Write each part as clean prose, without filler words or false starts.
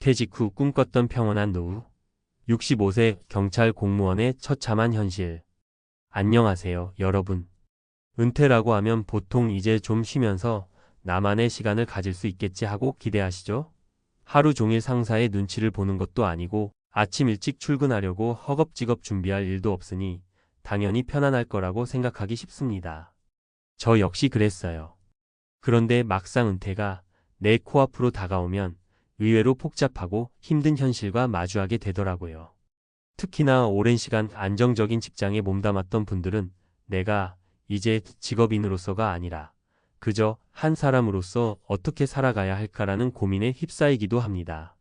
퇴직 후 꿈꿨던 평온한 노후. 65세 경찰 공무원의 처참한 현실. 안녕하세요, 여러분. 은퇴라고 하면 보통 이제 좀 쉬면서 나만의 시간을 가질 수 있겠지 하고 기대하시죠? 하루 종일 상사의 눈치를 보는 것도 아니고 아침 일찍 출근하려고 허겁지겁 준비할 일도 없으니 당연히 편안할 거라고 생각하기 쉽습니다. 저 역시 그랬어요. 그런데 막상 은퇴가 내 코앞으로 다가오면 의외로 복잡하고 힘든 현실과 마주하게 되더라고요. 특히나 오랜 시간 안정적인 직장에 몸담았던 분들은 내가 이제 직업인으로서가 아니라 그저 한 사람으로서 어떻게 살아가야 할까라는 고민에 휩싸이기도 합니다.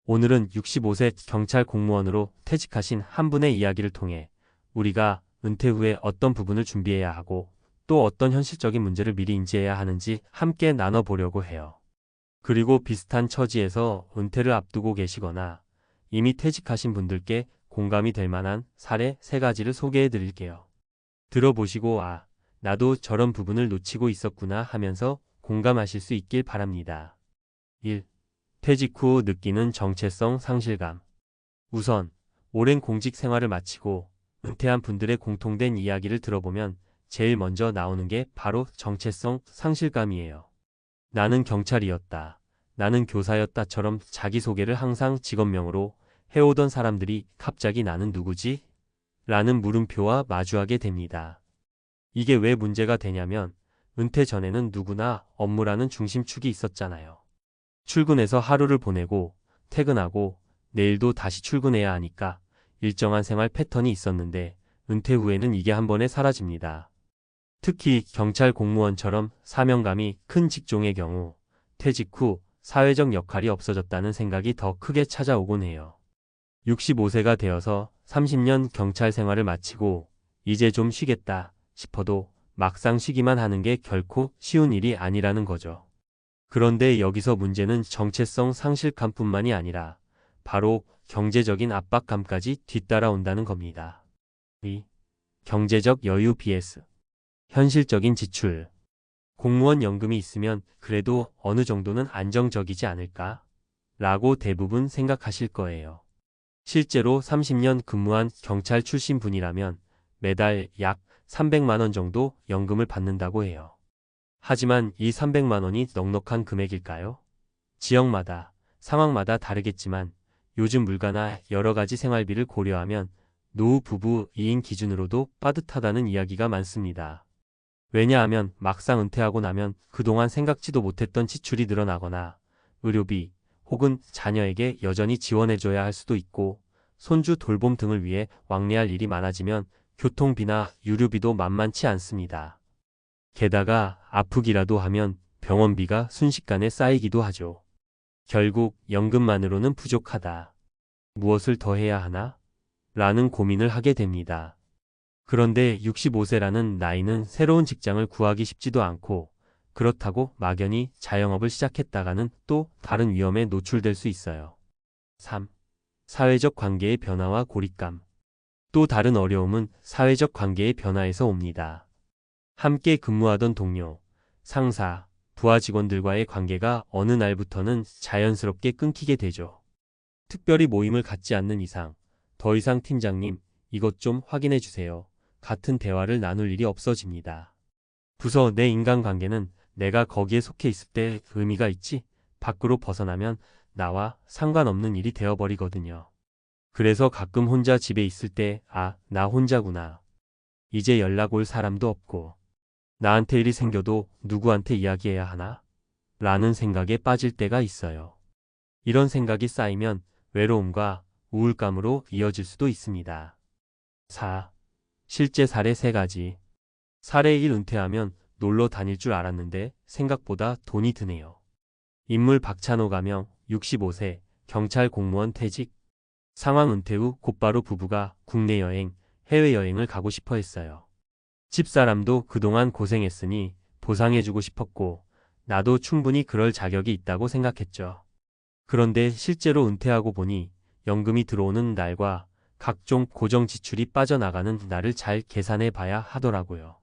오늘은 65세 경찰 공무원으로 퇴직하신 한 분의 이야기를 통해 우리가 은퇴 후에 어떤 부분을 준비해야 하고 또 어떤 현실적인 문제를 미리 인지해야 하는지 함께 나눠보려고 해요. 그리고 비슷한 처지에서 은퇴를 앞두고 계시거나 이미 퇴직하신 분들께 공감이 될 만한 사례 3가지를 소개해 드릴게요. 들어보시고 나도 저런 부분을 놓치고 있었구나 하면서 공감하실 수 있길 바랍니다. 1. 퇴직 후 느끼는 정체성 상실감. 우선 오랜 공직 생활을 마치고 은퇴한 분들의 공통된 이야기를 들어보면 제일 먼저 나오는 게 바로 정체성 상실감이에요. 나는 경찰이었다. 나는 교사였다처럼 자기소개를 항상 직업명으로 해오던 사람들이 갑자기 나는 누구지? 라는 물음표와 마주하게 됩니다. 이게 왜 문제가 되냐면 은퇴 전에는 누구나 업무라는 중심축이 있었잖아요. 출근해서 하루를 보내고 퇴근하고 내일도 다시 출근해야 하니까 일정한 생활 패턴이 있었는데 은퇴 후에는 이게 한 번에 사라집니다. 특히 경찰 공무원처럼 사명감이 큰 직종의 경우 퇴직 후 사회적 역할이 없어졌다는 생각이 더 크게 찾아오곤 해요. 65세가 되어서 30년 경찰 생활을 마치고 이제 좀 쉬겠다 싶어도 막상 쉬기만 하는 게 결코 쉬운 일이 아니라는 거죠. 그런데 여기서 문제는 정체성 상실감뿐만이 아니라 바로 경제적인 압박감까지 뒤따라온다는 겁니다. 2. 경제적 여유 vs 현실적인 지출. 공무원 연금이 있으면 그래도 어느 정도는 안정적이지 않을까? 라고 대부분 생각하실 거예요. 실제로 30년 근무한 경찰 출신 분이라면 매달 약 300만 원 정도 연금을 받는다고 해요. 하지만 이 300만 원이 넉넉한 금액일까요? 지역마다, 상황마다 다르겠지만 요즘 물가나 여러 가지 생활비를 고려하면 노후 부부 2인 기준으로도 빠듯하다는 이야기가 많습니다. 왜냐하면 막상 은퇴하고 나면 그동안 생각지도 못했던 지출이 늘어나거나 의료비 혹은 자녀에게 여전히 지원해줘야 할 수도 있고 손주 돌봄 등을 위해 왕래할 일이 많아지면 교통비나 유류비도 만만치 않습니다. 게다가 아프기라도 하면 병원비가 순식간에 쌓이기도 하죠. 결국 연금만으로는 부족하다. 무엇을 더 해야 하나? 라는 고민을 하게 됩니다. 그런데 65세라는 나이는 새로운 직장을 구하기 쉽지도 않고 그렇다고 막연히 자영업을 시작했다가는 또 다른 위험에 노출될 수 있어요. 3. 사회적 관계의 변화와 고립감. 또 다른 어려움은 사회적 관계의 변화에서 옵니다. 함께 근무하던 동료, 상사, 부하 직원들과의 관계가 어느 날부터는 자연스럽게 끊기게 되죠. 특별히 모임을 갖지 않는 이상, 더 이상 팀장님, 이것 좀 확인해 주세요. 같은 대화를 나눌 일이 없어집니다. 부서 내 인간관계는 내가 거기에 속해 있을 때 의미가 있지, 밖으로 벗어나면 나와 상관없는 일이 되어버리거든요. 그래서 가끔 혼자 집에 있을 때, 나 혼자구나. 이제 연락 올 사람도 없고, 나한테 일이 생겨도 누구한테 이야기해야 하나? 라는 생각에 빠질 때가 있어요. 이런 생각이 쌓이면 외로움과 우울감으로 이어질 수도 있습니다. 4. 실제 사례 3가지. 사례 1. 은퇴하면 놀러 다닐 줄 알았는데 생각보다 돈이 드네요. 인물 박찬호 가명 65세 경찰 공무원 퇴직. 상황 은퇴 후 곧바로 부부가 국내 여행, 해외여행을 가고 싶어 했어요. 집사람도 그동안 고생했으니 보상해주고 싶었고 나도 충분히 그럴 자격이 있다고 생각했죠. 그런데 실제로 은퇴하고 보니 연금이 들어오는 날과 각종 고정 지출이 빠져나가는 날을 잘 계산해 봐야 하더라고요.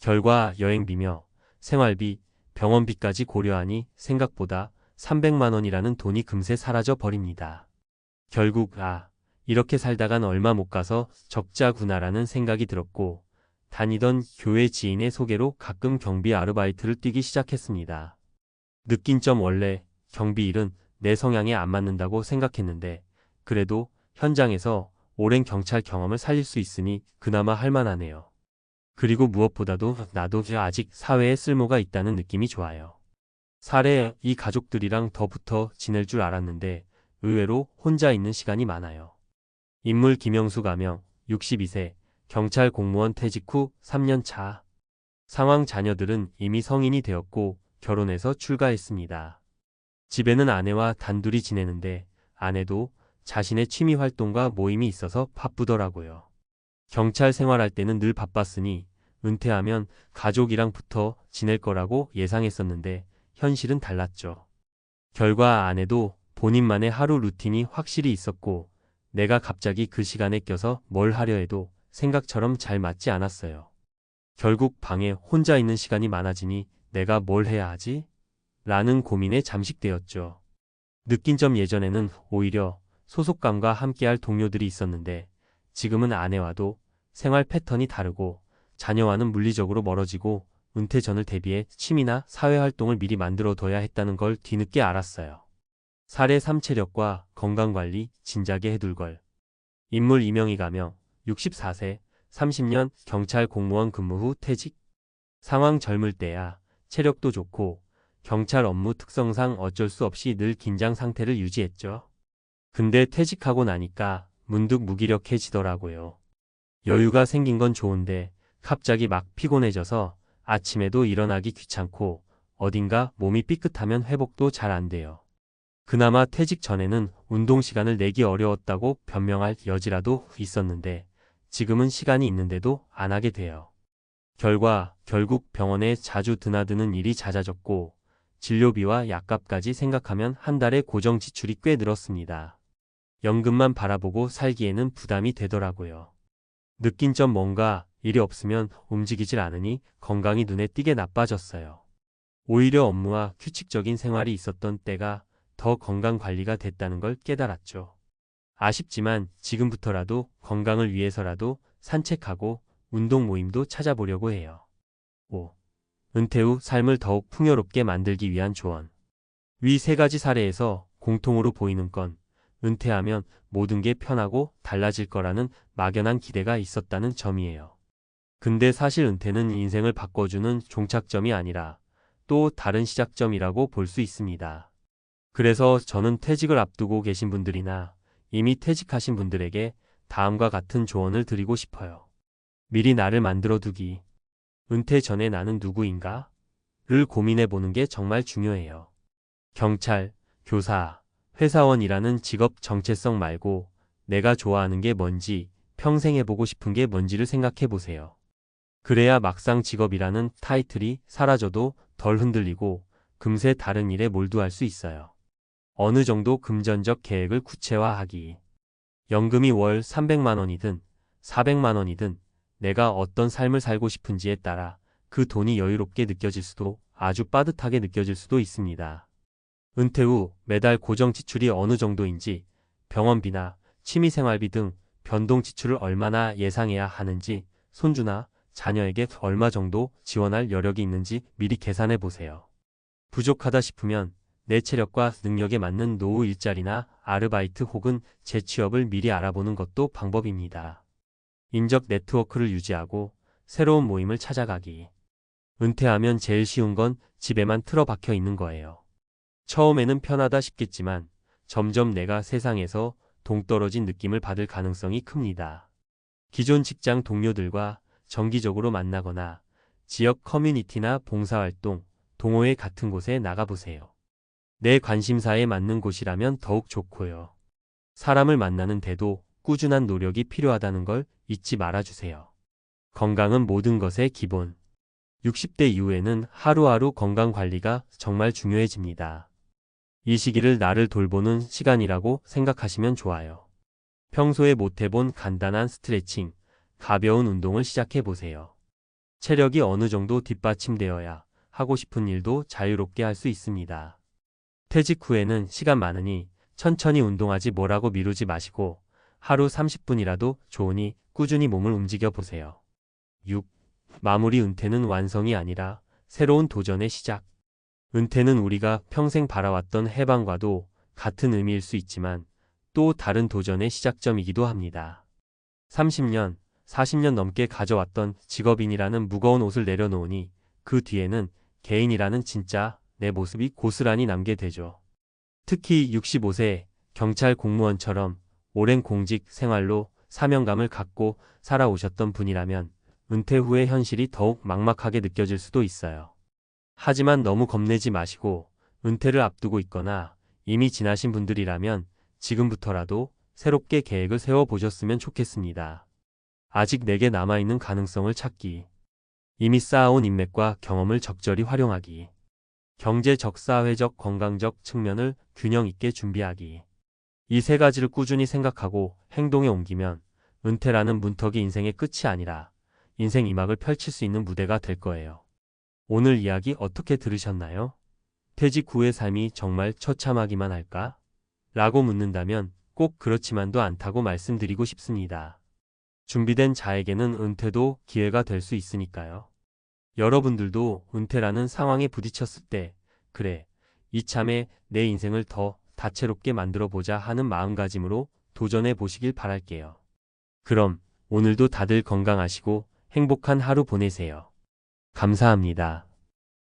결과 여행비며 생활비, 병원비까지 고려하니 생각보다 300만 원이라는 돈이 금세 사라져 버립니다. 결국 이렇게 살다간 얼마 못 가서 적자구나라는 생각이 들었고 다니던 교회 지인의 소개로 가끔 경비 아르바이트를 뛰기 시작했습니다. 느낀 점 원래 경비 일은 내 성향에 안 맞는다고 생각했는데 그래도 현장에서 오랜 경찰 경험을 살릴 수 있으니 그나마 할만하네요. 그리고 무엇보다도 나도 아직 사회에 쓸모가 있다는 느낌이 좋아요. 사례 이 가족들이랑 더 붙어 지낼 줄 알았는데 의외로 혼자 있는 시간이 많아요. 인물 김영수 가명 62세 경찰 공무원 퇴직 후 3년 차. 상황 자녀들은 이미 성인이 되었고 결혼해서 출가했습니다. 집에는 아내와 단둘이 지내는데 아내도 자신의 취미 활동과 모임이 있어서 바쁘더라고요. 경찰 생활할 때는 늘 바빴으니 은퇴하면 가족이랑 붙어 지낼 거라고 예상했었는데 현실은 달랐죠. 결과 아내도 본인만의 하루 루틴이 확실히 있었고 내가 갑자기 그 시간에 껴서 뭘 하려 해도 생각처럼 잘 맞지 않았어요. 결국 방에 혼자 있는 시간이 많아지니 내가 뭘 해야 하지? 라는 고민에 잠식되었죠. 느낀 점 예전에는 오히려 소속감과 함께할 동료들이 있었는데 지금은 아내와도 생활 패턴이 다르고 자녀와는 물리적으로 멀어지고 은퇴 전을 대비해 취미나 사회활동을 미리 만들어둬야 했다는 걸 뒤늦게 알았어요. 사례 3 체력과 건강관리 진작에 해둘 걸. 인물 이명희 가명 64세 30년 경찰 공무원 근무 후 퇴직. 상황 젊을 때야 체력도 좋고 경찰 업무 특성상 어쩔 수 없이 늘 긴장 상태를 유지했죠. 근데 퇴직하고 나니까 문득 무기력해지더라고요. 여유가 생긴 건 좋은데 갑자기 막 피곤해져서 아침에도 일어나기 귀찮고 어딘가 몸이 삐끗하면 회복도 잘 안 돼요. 그나마 퇴직 전에는 운동 시간을 내기 어려웠다고 변명할 여지라도 있었는데 지금은 시간이 있는데도 안 하게 돼요. 결국 병원에 자주 드나드는 일이 잦아졌고 진료비와 약값까지 생각하면 한 달에 고정 지출이 꽤 늘었습니다. 연금만 바라보고 살기에는 부담이 되더라고요. 느낀 점 뭔가 일이 없으면 움직이질 않으니 건강이 눈에 띄게 나빠졌어요. 오히려 업무와 규칙적인 생활이 있었던 때가 더 건강 관리가 됐다는 걸 깨달았죠. 아쉽지만 지금부터라도 건강을 위해서라도 산책하고 운동 모임도 찾아보려고 해요. 5. 은퇴 후 삶을 더욱 풍요롭게 만들기 위한 조언. 위 세 가지 사례에서 공통으로 보이는 건 은퇴하면 모든 게 편하고 달라질 거라는 막연한 기대가 있었다는 점이에요. 근데 사실 은퇴는 인생을 바꿔주는 종착점이 아니라 또 다른 시작점이라고 볼 수 있습니다. 그래서 저는 퇴직을 앞두고 계신 분들이나 이미 퇴직하신 분들에게 다음과 같은 조언을 드리고 싶어요. 미리 나를 만들어 두기. 은퇴 전에 나는 누구인가? 를 고민해 보는 게 정말 중요해요. 경찰, 교사, 회사원이라는 직업 정체성 말고 내가 좋아하는 게 뭔지, 평생 해보고 싶은 게 뭔지를 생각해 보세요. 그래야 막상 직업이라는 타이틀이 사라져도 덜 흔들리고 금세 다른 일에 몰두할 수 있어요. 어느 정도 금전적 계획을 구체화하기. 연금이 월 300만 원이든 400만 원이든 내가 어떤 삶을 살고 싶은지에 따라 그 돈이 여유롭게 느껴질 수도 아주 빠듯하게 느껴질 수도 있습니다. 은퇴 후 매달 고정 지출이 어느 정도인지, 병원비나 취미생활비 등 변동 지출을 얼마나 예상해야 하는지, 손주나 자녀에게 얼마 정도 지원할 여력이 있는지 미리 계산해 보세요. 부족하다 싶으면 내 체력과 능력에 맞는 노후 일자리나 아르바이트 혹은 재취업을 미리 알아보는 것도 방법입니다. 인적 네트워크를 유지하고 새로운 모임을 찾아가기. 은퇴하면 제일 쉬운 건 집에만 틀어박혀 있는 거예요. 처음에는 편하다 싶겠지만 점점 내가 세상에서 동떨어진 느낌을 받을 가능성이 큽니다. 기존 직장 동료들과 정기적으로 만나거나 지역 커뮤니티나 봉사활동, 동호회 같은 곳에 나가보세요. 내 관심사에 맞는 곳이라면 더욱 좋고요. 사람을 만나는 데도 꾸준한 노력이 필요하다는 걸 잊지 말아주세요. 건강은 모든 것의 기본. 60대 이후에는 하루하루 건강 관리가 정말 중요해집니다. 이 시기를 나를 돌보는 시간이라고 생각하시면 좋아요. 평소에 못 해본 간단한 스트레칭, 가벼운 운동을 시작해 보세요. 체력이 어느 정도 뒷받침되어야 하고 싶은 일도 자유롭게 할 수 있습니다. 퇴직 후에는 시간 많으니 천천히 운동하지 뭐라고 미루지 마시고 하루 30분이라도 좋으니 꾸준히 몸을 움직여 보세요. 6. 마무리. 은퇴는 완성이 아니라 새로운 도전의 시작. 은퇴는 우리가 평생 바라왔던 해방과도 같은 의미일 수 있지만 또 다른 도전의 시작점이기도 합니다. 30년, 40년 넘게 가져왔던 직업인이라는 무거운 옷을 내려놓으니 그 뒤에는 개인이라는 진짜 내 모습이 고스란히 남게 되죠. 특히 65세 경찰 공무원처럼 오랜 공직 생활로 사명감을 갖고 살아오셨던 분이라면 은퇴 후의 현실이 더욱 막막하게 느껴질 수도 있어요. 하지만 너무 겁내지 마시고 은퇴를 앞두고 있거나 이미 지나신 분들이라면 지금부터라도 새롭게 계획을 세워보셨으면 좋겠습니다. 아직 내게 남아있는 가능성을 찾기. 이미 쌓아온 인맥과 경험을 적절히 활용하기. 경제적, 사회적, 건강적 측면을 균형 있게 준비하기. 이 세 가지를 꾸준히 생각하고 행동에 옮기면 은퇴라는 문턱이 인생의 끝이 아니라 인생 2막을 펼칠 수 있는 무대가 될 거예요. 오늘 이야기 어떻게 들으셨나요? 퇴직 후의 삶이 정말 처참하기만 할까? 라고 묻는다면 꼭 그렇지만도 않다고 말씀드리고 싶습니다. 준비된 자에게는 은퇴도 기회가 될 수 있으니까요. 여러분들도 은퇴라는 상황에 부딪혔을 때 그래, 이참에 내 인생을 더 다채롭게 만들어보자 하는 마음가짐으로 도전해 보시길 바랄게요. 그럼 오늘도 다들 건강하시고 행복한 하루 보내세요. 감사합니다.